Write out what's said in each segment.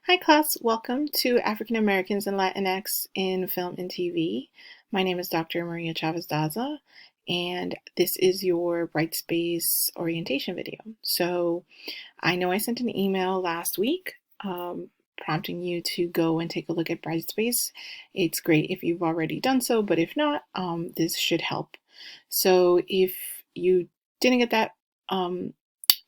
Hi class, welcome to African Americans and Latinx in Film and TV. My name is Dr. Maria Chavez Daza, and this is your Brightspace orientation video. So I know I sent an email last week prompting you to go and take a look at Brightspace. It's great if you've already done so, but if not, this should help. So if you didn't get that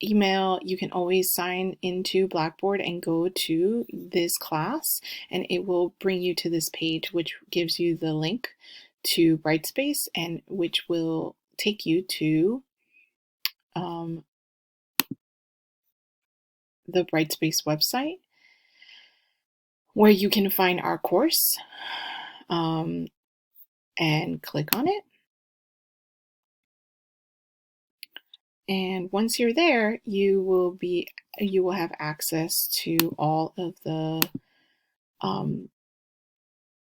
email, you can always sign into Blackboard and go to this class, and it will bring you to this page, which gives you the link to Brightspace, and which will take you to the Brightspace website, where you can find our course and click on it. And once you're there, you will have access to all of the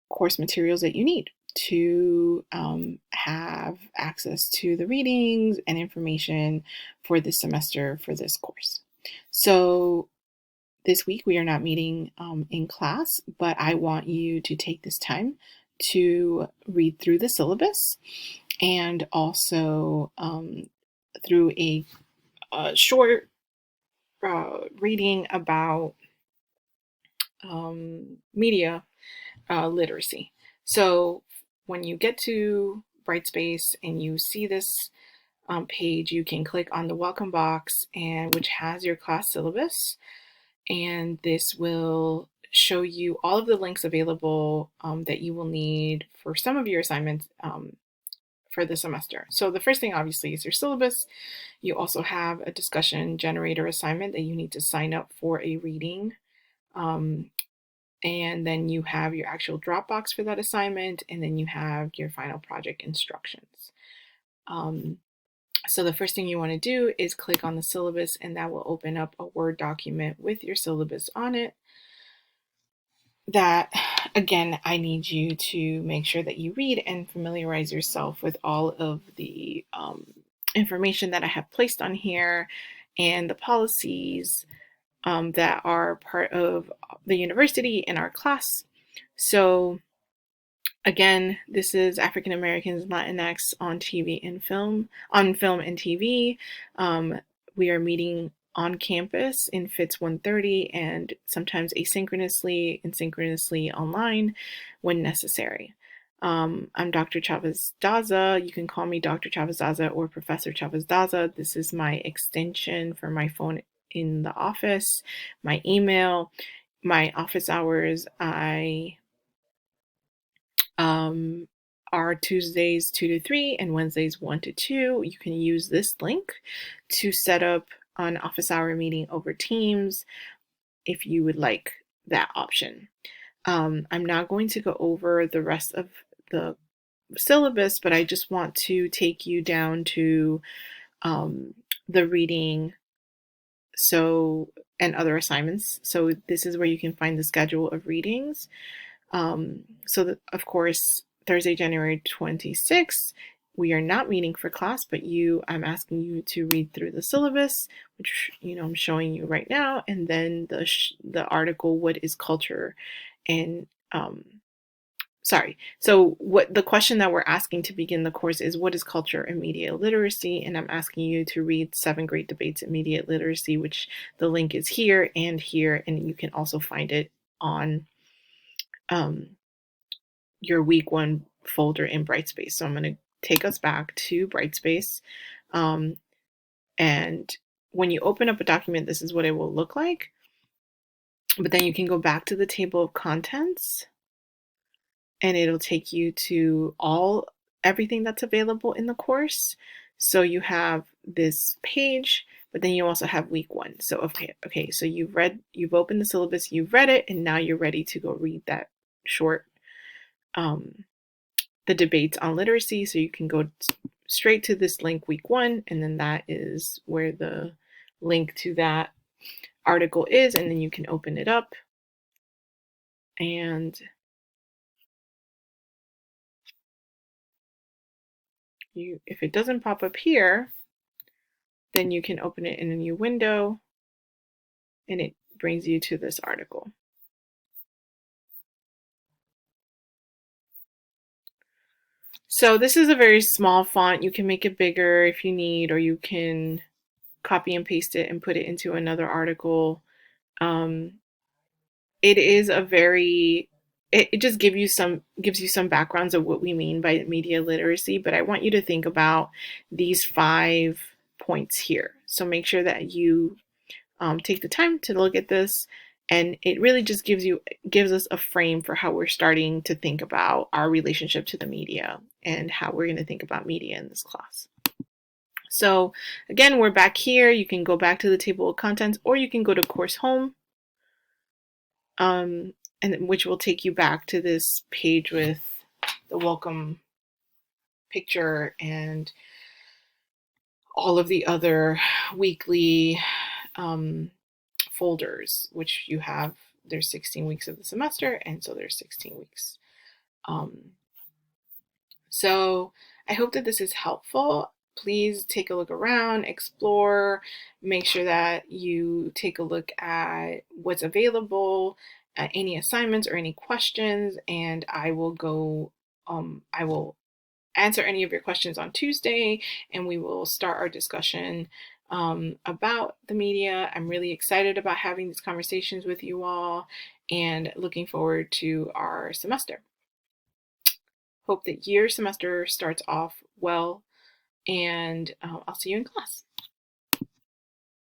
course materials that you need to have access to the readings and information for this semester for this course. So this week we are not meeting in class, but I want you to take this time to read through the syllabus and also through a short reading about media literacy. So when you get to Brightspace and you see this page, you can click on the welcome box, and which has your class syllabus, and this will show you all of the links available that you will need for some of your assignments for the semester. So the first thing obviously is your syllabus. You also have a discussion generator assignment that you need to sign up for a reading. And then you have your actual Dropbox for that assignment, and then you have your final project instructions. So the first thing you want to do is click on the syllabus, and that will open up a Word document with your syllabus on it. That, again, I need you to make sure that you read and familiarize yourself with all of the information that I have placed on here and the policies that are part of the university in our class. So again, this is African Americans Latinx on TV and film, on film and TV. We are meeting on campus in FITS 130 and sometimes asynchronously and synchronously online when necessary. I'm Dr. Chavez Daza. You can call me Dr. Chavez Daza or Professor Chavez Daza. This is my extension for my phone in the office, my email, my office hours. I are Tuesdays 2 to 3 and Wednesdays 1 to 2. You can use this link to set up an office hour meeting over Teams if you would like that option. I'm not going to go over the rest of the syllabus, but I just want to take you down to the reading and other assignments. So this is where you can find the schedule of readings. Of course, Thursday, January 26th, we are not meeting for class, but I'm asking you to read through the syllabus, which, I'm showing you right now. And then the article, What is Culture? And, So what the question that we're asking to begin the course is, what is culture and media literacy? And I'm asking you to read 7 Great Debates in Media Literacy, which the link is here, and you can also find it on your week 1 folder in Brightspace. So I'm going to take us back to Brightspace. And when you open up a document, this is what it will look like. But then you can go back to the table of contents, and it'll take you to everything that's available in the course. So you have this page, but then you also have week 1. So okay, so you've opened the syllabus, you've read it, and now you're ready to go read that short the debates on literacy. So you can go straight to this link, week 1, and then that is where the link to that article is, and then you can open it up, and if it doesn't pop up here, then you can open it in a new window, and it brings you to this article. So this is a very small font. You can make it bigger if you need, or you can copy and paste it and put it into another article. Um, it is a very it just gives you some backgrounds of what we mean by media literacy, but I want you to think about these 5 points here. So make sure that you take the time to look at this, and it really just gives us a frame for how we're starting to think about our relationship to the media and how we're going to think about media in this class. So again, we're back here. You can go back to the table of contents, or you can go to course home, and which will take you back to this page with the welcome picture and all of the other weekly folders, which you have. There's 16 weeks of the semester, and so there's 16 weeks. So I hope that this is helpful. Please take a look around, explore, make sure that you take a look at what's available, any assignments or any questions, and I will answer any of your questions on Tuesday, and we will start our discussion about the media. I'm really excited about having these conversations with you all and looking forward to our semester. Hope that your semester starts off well, and I'll see you in class.